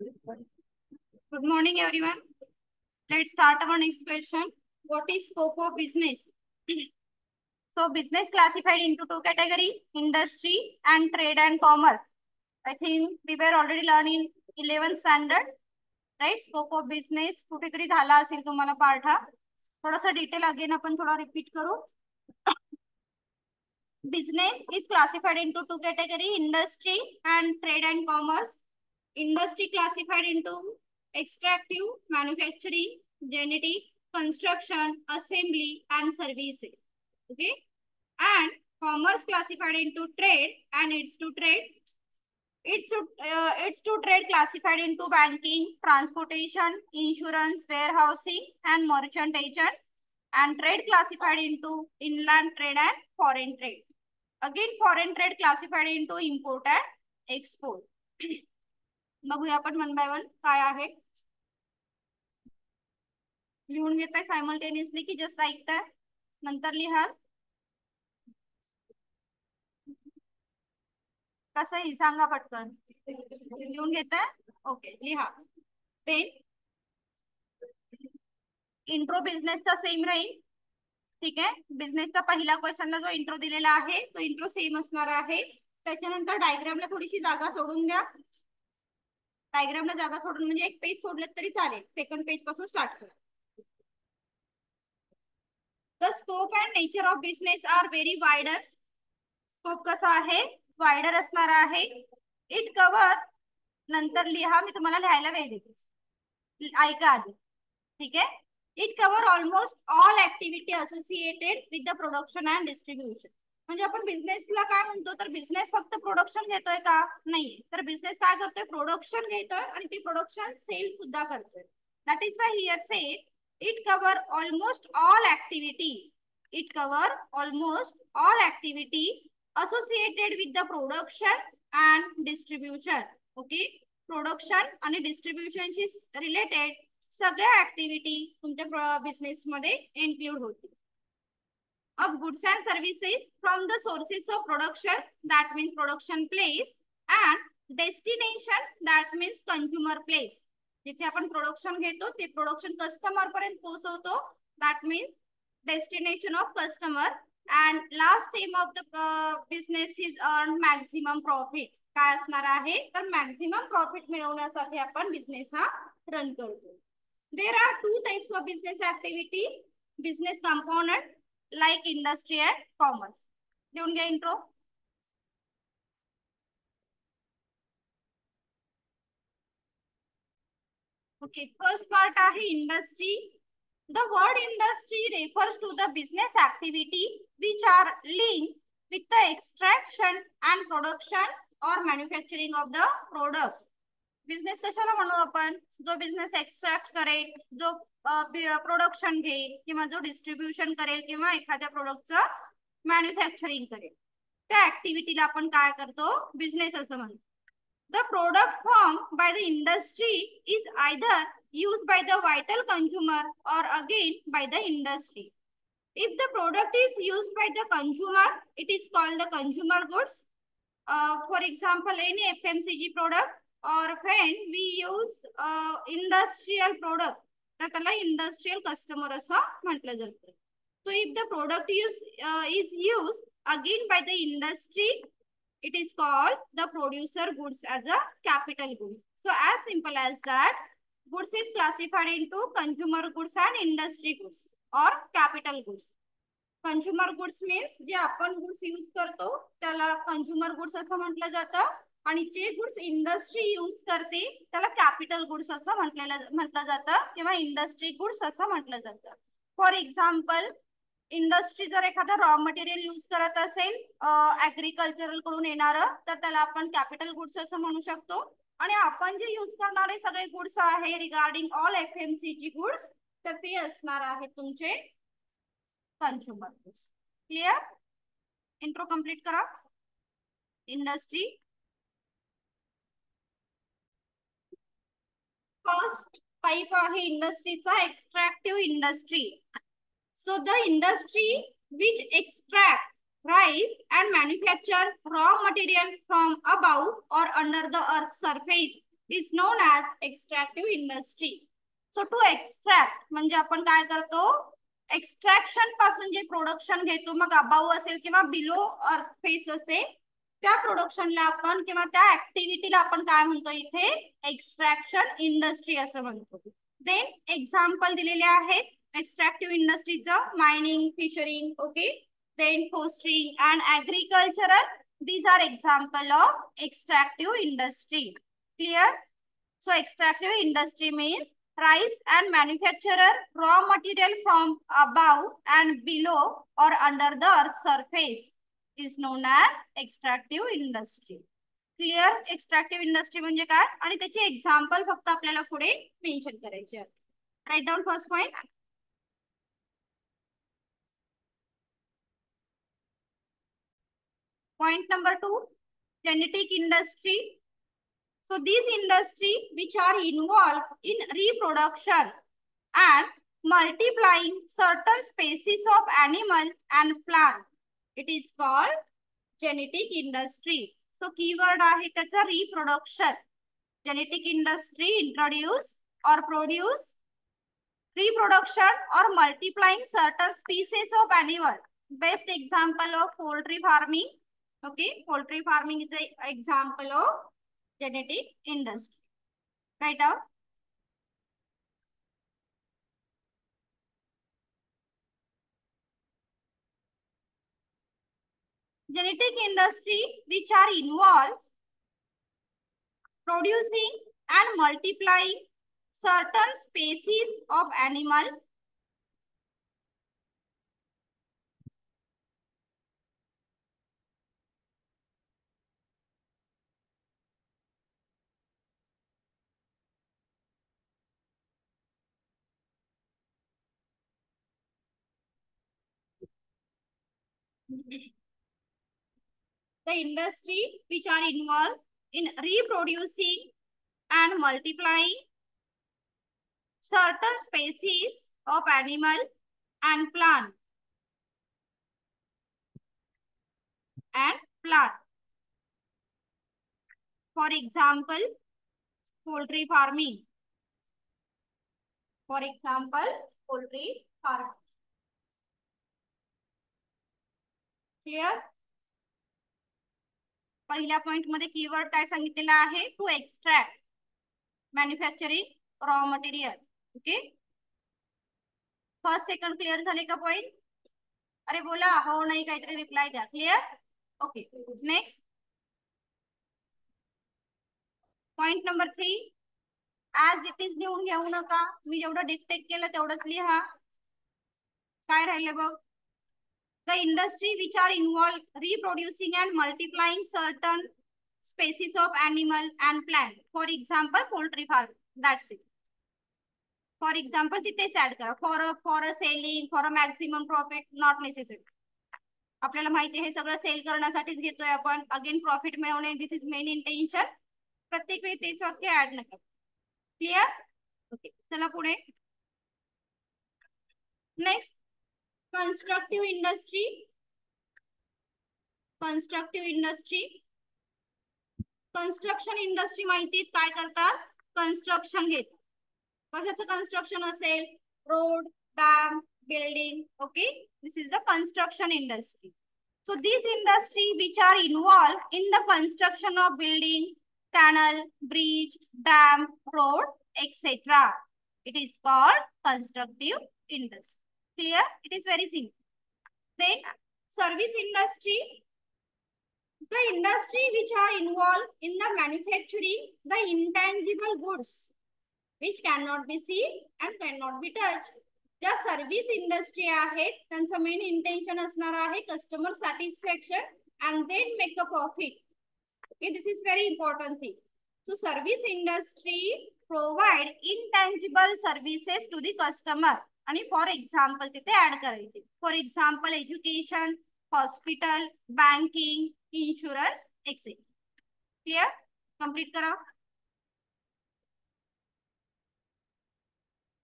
Good morning, everyone. Let's start our next question. What is scope of business? So, business classified into two categories: industry and trade and commerce. I think we were already learning 11th standard, right? Scope of business कुठेतरी झाला असेल तुम्हाला part हा. थोडासा detail again आपण थोडा repeat करू. Business is classified into two categories: industry and trade and commerce. Industry classified into extractive, manufacturing, genetic, construction, assembly, and services. Okay, and commerce classified into trade, and it's to trade. It's to trade classified into banking, transportation, insurance, warehousing, and merchant agent, and trade classified into inland trade and foreign trade. Again, foreign trade classified into import and export. बघूया आपण one by one काय आहे. लिहून घेताय simultaneously की just ऐकताय नंतर लिहा. कसंही सांगा पटकन. लिहून घेताय. ओके लिहा. देन इंट्रो बिझनेसचा सेम राहील. ठीक आहे. बिझनेसचा पहिला क्वेश्चनला जो इंट्रो दिलेला आहे तो इंट्रो सेम असणार आहे. त्याच्यानंतर डायग्रामला थोडीशी जागा सोडून द्या. डायग्रामला जागा सोडून म्हणजे एक पेज सोडलं तरी चालेल. सेकंड पेज पासून स्टार्ट करा. The scope and nature of business are very wider. Scope कसा आहे वायडर असणार आहे. इट कव्हर नंतर लिहा मी तुम्हाला लिहायला वेळ देते. ऐका आधी. ठीक आहे. It cover almost all activity associated with the production and distribution. म्हणजे आपण बिझनेसला काय म्हणतो तर बिझनेस फक्त प्रोडक्शन घेतोय का नाही तर बिझनेस काय करतोय प्रोडक्शन घेतोय आणि ती प्रोडक्शन सेल सुद्धा करतोय. That is why here said it cover almost all activity. It cover almost all activity associated with the production and distribution. Okay, production आणि distribution शी रिलेटेड सगळ्या ऍक्टिव्हिटी तुमच्या बिझनेस मध्ये include होतील. of goods and services from the sources of production, that means production place, and destination, that means consumer place. जिथे आपण production घेतो ते production customer पर्यंत पोहोचवतो, that means destination of customer. And last aim of the business is earn maximum profit. काय असणार आहे तर maximum profit मिळवण्यासाठी आपण बिझनेस हा रन करतो. There are two types of business activity: business component like industry and commerce. लिहून घ्या इंट्रो. ओके, फर्स्ट पार्ट आहे industry. The word industry refers to the business activity which are linked with the extraction and production or manufacturing of the product. Business कशाला म्हणू आपण जो business extract करेल, जो production घेईल किंवा जो डिस्ट्रीब्युशन करेल किंवा एखाद्या प्रोडक्टचं मॅन्युफॅक्चरिंग करेल त्या ऍक्टिव्हिटीला आपण काय करतो बिझनेस असं म्हणतो. The product formed by the industry is either used by the vital consumer or again by the industry. If the product is used by the consumer, it is called the consumer goods. For example, any FMCG product, or when we use industrial product, तर त्याला industrial customer असं म्हटलं जातं. So if the product is used again by the industry, it is called the producer goods as a capital goods. So as simple as that, goods is classified into consumer goods and industry goods or capital goods. Consumer goods means जे आपण goods use करतो त्याला consumer goods असं म्हटलं जातं आणि जे goods industry use करते त्याला कॅपिटल गुड्स असं म्हटलं जातं किंवा इंडस्ट्री गुड्स असं म्हटलं जातं. फॉर एक्झाम्पल, इंडस्ट्री जर एखादा रॉ मटेरियल यूज करत असेल ऍग्रिकल्चरल कडून येणारं तर त्याला आपण कॅपिटल गुड्स असं म्हणू शकतो. आणि आपण जे यूज करणारे सगळे गुड्स आहे रिगार्डिंग ऑल FMCG गुड्स तर ते असणार आहे तुमचे consumer goods. Clear. Intro complete करा. इंडस्ट्री फर्स्ट टाइप आहे इंडस्ट्रीचा एक्स्ट्रॅक्टिव्ह industry. So the industry which extract, rise and manufacture raw material from above or under the earth surface is known as extractive industry. So to extract म्हणजे आपण काय करतो, extraction पासून जे production घेतो, मग above असेल किंवा below अर्थ face असेल, त्या प्रोडक्शनला आपण किंवा त्या ऍक्टिव्हिटीला आपण काय म्हणतो इथे, एक्स्ट्रॅक्शन इंडस्ट्री असं म्हणतो. देन एक्झाम्पल दिलेले आहेत एक्स्ट्रॅक्टिव्ह इंडस्ट्रीचं, mining, fishing, okay, then fostering and agricultural. These are example of extractive industry. Clear? So extractive industry means rise and manufacture raw material from above and below or under the earth surface is known as extractive industry. Clear? Extractive industry म्हणजे काय आणि त्याचे example फक्त आपल्याला पुढे mention करायचे आहेत. Write down first point. Point number 2, genetic industry. So these industry which are involved in reproduction and multiplying certain species of animal and plant, it is called genetic industry. So keyword आहे त्याचा reproduction. Genetic industry introduce or produce reproduction or multiplying certain species of animal. Best example of poultry farming. Okay, poultry farming is an example of genetic industry. Write down. Genetic industry which are involved producing and multiplying certain species of animal the industry which are involved in reproducing and multiplying certain species of animal and plant For example, poultry farming. For example, poultry farming. Clear? पहिल्या point मध्ये keyword काय सांगितलेला आहे, to extract, manufacturing raw material. Okay, first second clear झाले का point? अरे बोला हो नाही काहीतरी रिप्लाय द्या. Clear? Okay, next point number 3, as it is लिहून घेऊ नका, मी जेवढं डिक्टेट केलं तेवढंच लिहा. काय राहिलं बघ, the industry which are involved reproducing and multiplying certain species of animal and plant. For example, poultry farm. That's it. For example, तिथेच ऍड करा. For a selling, for a maximum profit, not necessary. आपल्याला माहिती आहे हे सगळं cell करण्यासाठीच घेतोय आपण. Again profit मिळवणे, this is main intention. प्रत्येक वेळी तेच वाक्य ऍड नका. क्लिअर? ओके, चला पुढे. Next, constructive industry. Constructive industry. Construction industry माहिती काय करतात, कन्स्ट्रक्शन घेतात. कशाचं कन्स्ट्रक्शन असेल, road, dam, building. Okay, this is the construction industry. So these industry which are involved in the construction of building, canal, bridge, dam, road, etc. It is called constructive industry. Clear? It is very simple. Then service industry, the industry which are involved in the manufacturing the intangible goods which cannot be seen and cannot be touched. ज्या service industry आहेत त्यांचं main intention असणार आहे customer satisfaction and then make a profit. Okay, this is very important thing. So service industry provide intangible services to the customer. आणि for example तिथे add करायचे. For example education, hospital, banking, insurance, etcetera. Clear? Complete करा.